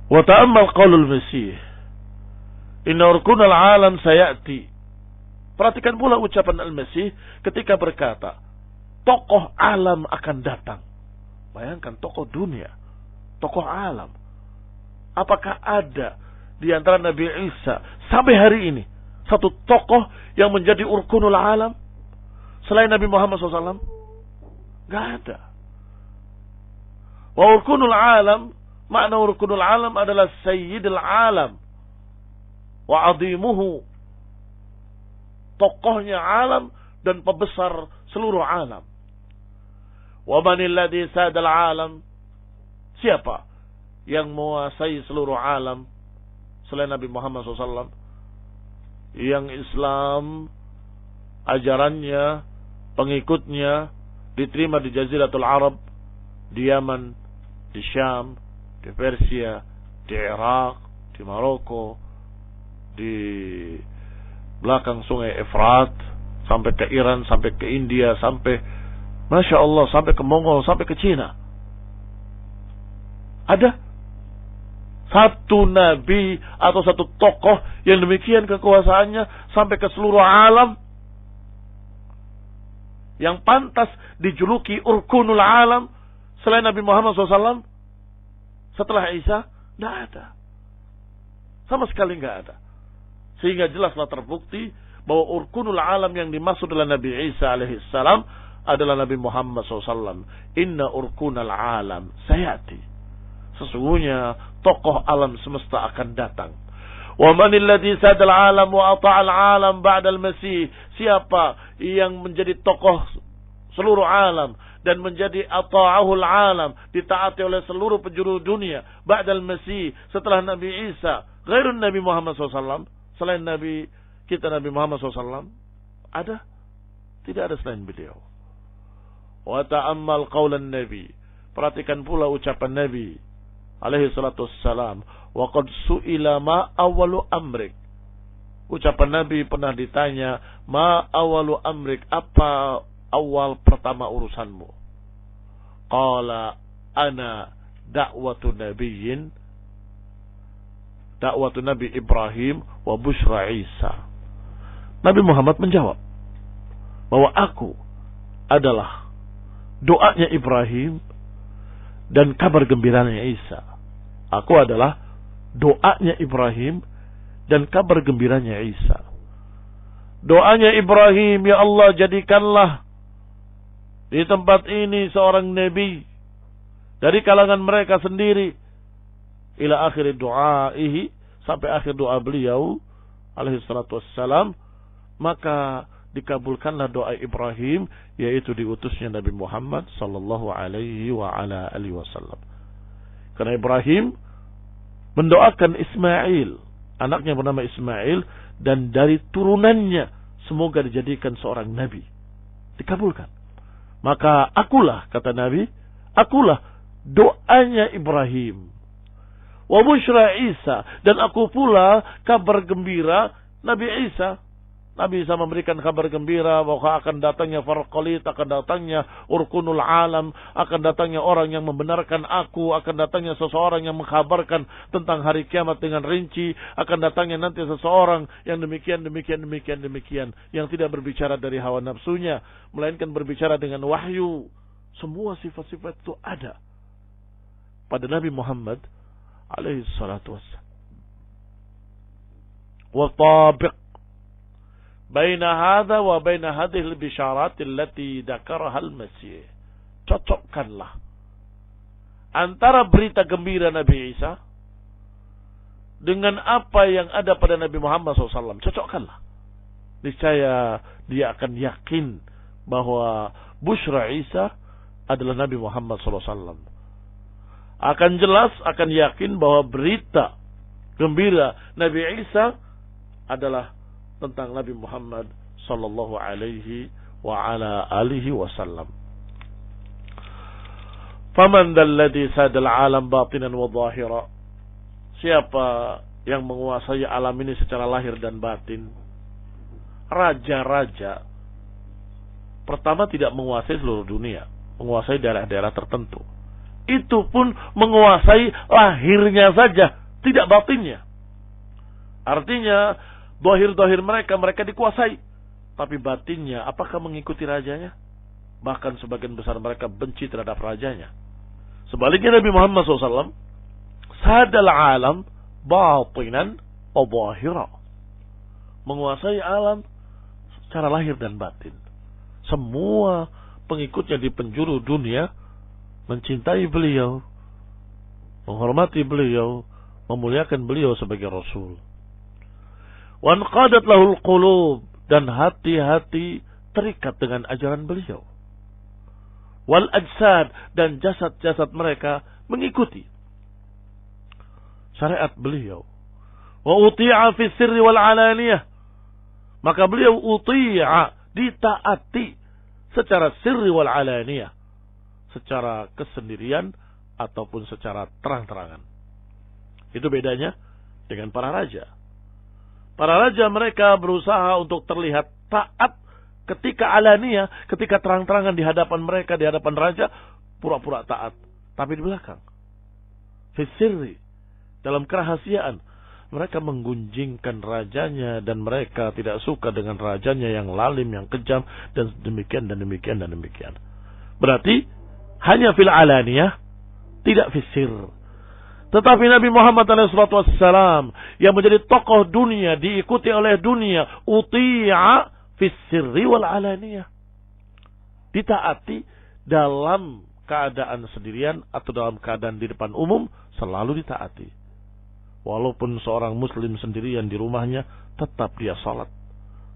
Wa ta'ammal qaulul Masih, inna urkunal alam sayati. Perhatikan pula ucapan Al-Masih ketika berkata, tokoh alam akan datang. Bayangkan tokoh dunia, tokoh alam. Apakah ada di antara Nabi Isa sampai hari ini satu tokoh yang menjadi urkunul alam selain Nabi Muhammad SAW? Gak ada. Wa urkunul alam, makna urkunul alam adalah sayyidul alam wa adimuhu, tokohnya alam dan pembesar seluruh alam. Wa manil ladzi sadal alam, siapa yang menguasai seluruh alam selain Nabi Muhammad SAW? Yang Islam, ajarannya, pengikutnya diterima di Jaziratul Arab, di Yaman, di Syam, di Persia, di Irak, di Maroko, di belakang sungai Efrat, sampai ke Iran, sampai ke India, sampai, Masya Allah, sampai ke Mongol, sampai ke Cina. Ada satu nabi atau satu tokoh yang demikian kekuasaannya sampai ke seluruh alam, yang pantas dijuluki urkunul alam selain Nabi Muhammad SAW setelah Isa? Tidak ada. Sama sekali tidak ada. Sehingga jelaslah terbukti bahwa urkunul alam yang dimaksud oleh Nabi Isa alaihissalam adalah Nabi Muhammad SAW. Inna urkunal alam sayati. Sesungguhnya tokoh alam semesta akan datang. Wa manil ladzi sadal alam wa ata'al alam ba'dal Masih. Siapa yang menjadi tokoh seluruh alam dan menjadi ata'ahul alam, ditaati oleh seluruh penjuru dunia ba'dal Masih, setelah Nabi Isa, ghairun Nabi Muhammad SAW, selain Nabi kita Nabi Muhammad SAW, ada? Tidak ada selain beliau. Wa ta'ammal qaulan Nabi, perhatikan pula ucapan Nabi alaihi salatu wassalam, wa qad su'ila ma awalu amrik. Ucapan Nabi pernah ditanya, ma awalu amrik, apa awal pertama urusanmu? Qala ana da'watu nabiyyin, da'watu Nabi Ibrahim wa busyra Isa. Nabi Muhammad menjawab bahwa aku adalah doanya Ibrahim dan kabar gembiranya Isa. Aku adalah doanya Ibrahim dan kabar gembiranya Isa. Doanya Ibrahim, ya Allah, jadikanlah di tempat ini seorang nabi dari kalangan mereka sendiri, ila akhir du'aihi, sampai akhir doa beliau alaihi salatu wassalam. Maka dikabulkanlah doa Ibrahim, yaitu diutusnya Nabi Muhammad sallallahu alaihi wa ala alihi wasallam. Karena Ibrahim mendoakan Ismail, anaknya bernama Ismail, dan dari turunannya semoga dijadikan seorang nabi. Dikabulkan. Maka akulah, kata Nabi, akulah doanya Ibrahim. Wa busyra Isa, dan aku pula kabar gembira Nabi Isa. Nabi Isa memberikan kabar gembira bahwa akan datangnya Farqalit, akan datangnya urkunul alam, akan datangnya orang yang membenarkan aku, akan datangnya seseorang yang mengkabarkan tentang hari kiamat dengan rinci, akan datangnya nanti seseorang yang demikian, yang tidak berbicara dari hawa nafsunya, melainkan berbicara dengan wahyu. Semua sifat-sifat itu ada pada Nabi Muhammad alaihi salatu wassalam. Wa tabiq baina hadha wa baina hadhihi al-bisharat allati dzakaraha al-Masih. Cocokkanlah antara berita gembira Nabi Isa dengan apa yang ada pada Nabi Muhammad SAW. Cocokkanlah. Niscaya dia akan yakin bahwa busyra Isa adalah Nabi Muhammad SAW. Akan jelas, akan yakin bahwa berita gembira Nabi Isa adalah tentang Nabi Muhammad sallallahu alaihi wa ala alihi wasallam. Faman dalladhi sadal alam batinan wa zahira. Siapa yang menguasai alam ini secara lahir dan batin? Raja-raja pertama tidak menguasai seluruh dunia, menguasai daerah-daerah tertentu. itu pun menguasai lahirnya saja, tidak batinnya. Artinya, dohir-dohir mereka dikuasai. Tapi batinnya, apakah mengikuti rajanya? Bahkan sebagian besar mereka benci terhadap rajanya. Sebaliknya Nabi Muhammad SAW, sadal alam batinan wa zahira. Menguasai alam secara lahir dan batin. Semua pengikutnya di penjuru dunia mencintai beliau, menghormati beliau, memuliakan beliau sebagai Rasul. Wa anqadat lahul qulub, dan hati-hati terikat dengan ajaran beliau. Wal ajsad, dan jasad-jasad mereka mengikuti syariat beliau. Wa uti'a fi sirri wal alaniyah, maka beliau uti'a, ditaati secara sirri wal alaniyah, secara kesendirian ataupun secara terang-terangan. Itu bedanya dengan para raja. Para raja mereka berusaha untuk terlihat taat ketika alaniyah, ketika terang-terangan di hadapan mereka, di hadapan raja, pura-pura taat. Tapi di belakang, fi sirri, dalam kerahasiaan, mereka menggunjingkan rajanya dan mereka tidak suka dengan rajanya yang lalim, yang kejam, dan demikian dan demikian dan demikian. Berarti hanya fil alaniyah, tidak fis sirr. Tetapi Nabi Muhammad SAW yang menjadi tokoh dunia, diikuti oleh dunia, uti'a fis sirri wal alaniyah, ditaati dalam keadaan sendirian atau dalam keadaan di depan umum, selalu ditaati. Walaupun seorang muslim sendirian di rumahnya, tetap dia salat,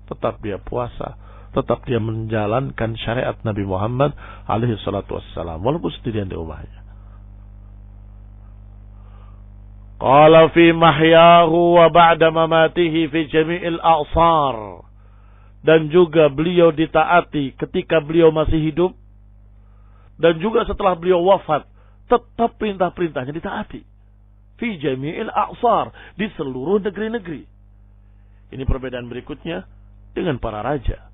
tetap dia puasa, tetap dia menjalankan syariat Nabi Muhammad SAW, walaupun sendirian di rumahnya. Qala fi mahyahu wa ba'da mamatihi fi jami'il a'sar, dan juga beliau ditaati ketika beliau masih hidup, dan juga setelah beliau wafat, tetap perintah-perintahnya ditaati. Fi jami'il a'sar, di seluruh negeri-negeri. Ini perbedaan berikutnya dengan para raja.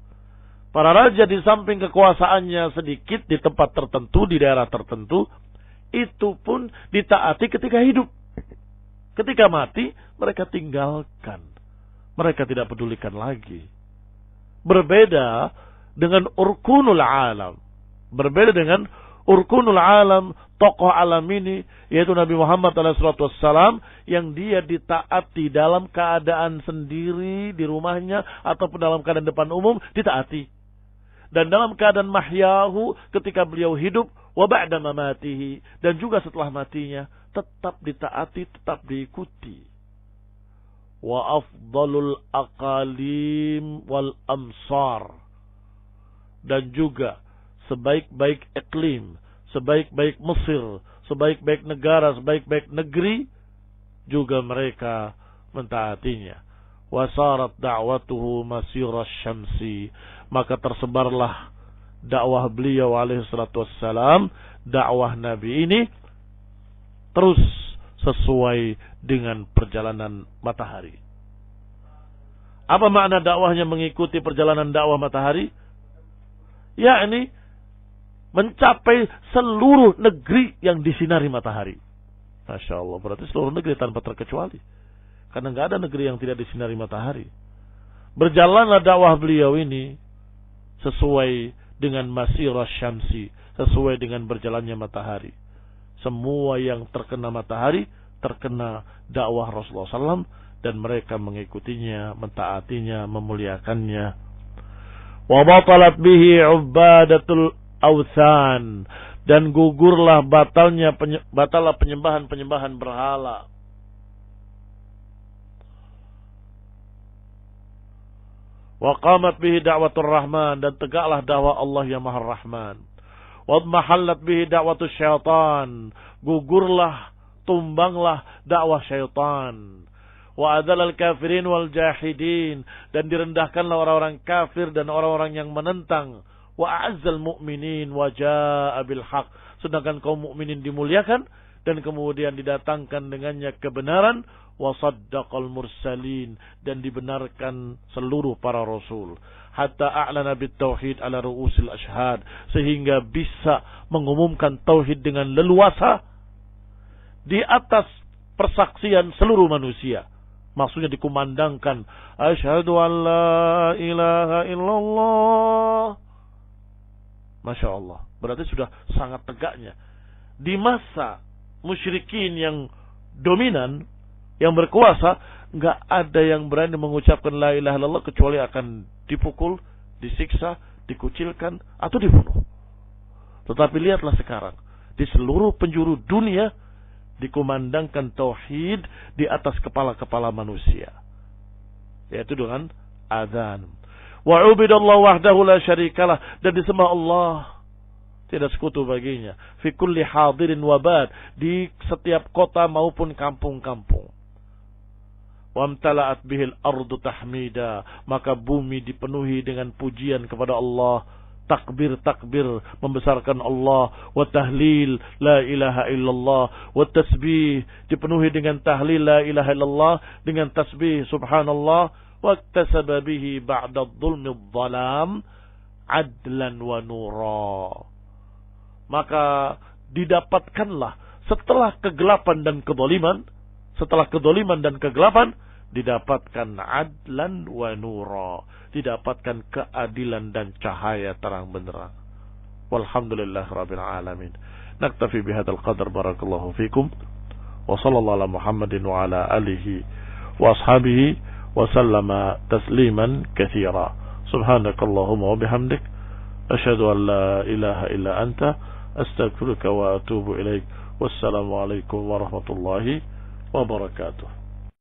Para raja di samping kekuasaannya sedikit di tempat tertentu, di daerah tertentu, itu pun ditaati ketika hidup. Ketika mati, mereka tinggalkan. Mereka tidak pedulikan lagi. Berbeda dengan urkunul alam. Berbeda dengan urkunul alam, tokoh alam ini, yaitu Nabi Muhammad SAW, yang dia ditaati dalam keadaan sendiri di rumahnya ataupun dalam keadaan depan umum, ditaati. Dan dalam keadaan mahyahu, ketika beliau hidup, wa ba'da mamatihi, dan juga setelah matinya, tetap ditaati, tetap diikuti. Wa afdalul aqalim wal amsar, dan juga sebaik-baik iklim, sebaik-baik Mesir, sebaik-baik negara, sebaik-baik negeri, juga mereka mentaatinya. Wasarat da'watuhu masiras syamsi, maka tersebarlah dakwah beliau alaihi salatu wassalam, dakwah Nabi ini terus sesuai dengan perjalanan matahari. Apa makna dakwahnya mengikuti perjalanan dakwah matahari? Yakni mencapai seluruh negeri yang disinari matahari. Masya Allah, berarti seluruh negeri tanpa terkecuali. Karena nggak ada negeri yang tidak disinari matahari. Berjalanlah dakwah beliau ini sesuai dengan masirah syamsi, sesuai dengan berjalannya matahari. Semua yang terkena matahari terkena dakwah Rasulullah SAW, dan mereka mengikutinya, mentaatinya, memuliakannya. Wa batalat bihi ubadatul awthan, dan gugurlah batallah penyembahan berhala. Wa qamat bihi da'watur rahman, dan tegaklah dakwah Allah yang Maha Rahman. Wa mahallat bihi da'watus syaitan, gugurlah, tumbanglah dakwah syaitan. Wa adalal kafirin wal jahidin, dan direndahkanlah orang-orang kafir dan orang-orang yang menentang. Wa a'azzal mu'minin wa jaa'a bil haq, sedangkan kaum mukminin dimuliakan dan kemudian didatangkan dengannya kebenaran. Wa saddaqal mursalin, dan dibenarkan seluruh para rasul. hatta a'lana bit-tauhid ala ru'usil ashhad, sehingga bisa mengumumkan tauhid dengan leluasa di atas persaksian seluruh manusia. Maksudnya dikumandangkan, asyhadu an la ilaha illallah. Masya Allah. Berarti sudah sangat tegaknya. Di masa musyrikin yang dominan, yang berkuasa, nggak ada yang berani mengucapkan la ilaha illallah kecuali akan dipukul, disiksa, dikucilkan, atau dibunuh. Tetapi lihatlah sekarang, di seluruh penjuru dunia dikumandangkan tauhid di atas kepala-kepala manusia, yaitu dengan adzan. Wa ubidallahu wahdahu la syarikalah, dan disembah Allah, tidak sekutu baginya, fi kulli hadirin wabad, di setiap kota maupun kampung-kampung. Wamtala'at bihil ardu tahmida, maka bumi dipenuhi dengan pujian kepada Allah, takbir-takbir membesarkan Allah, wa tahlil la ilaha illallah, wa tasbih dipenuhi dengan tahlil la ilaha illallah, dengan tasbih subhanallah, wa iktasaba bihi ba'da dhulmi dhalam adlan wa nura. Maka didapatkanlah setelah kegelapan dan kezaliman, setelah kezaliman dan kegelapan, didapatkan adlan wa nura, didapatkan keadilan dan cahaya terang benderang. Walhamdulillah rabbil alamin. Naktafi bihadzal qadar, barakallahu fikum, wa sallallahu ala Muhammadin wa ala alihi wa ashabihi wa sallama tasliman katsira. Subhanakallahumma wa bihamdik, asyhadu an la ilaha illa anta, astaghfiruka wa atubu ilaik. Wassalamu alaikum warahmatullahi wabarakatuh.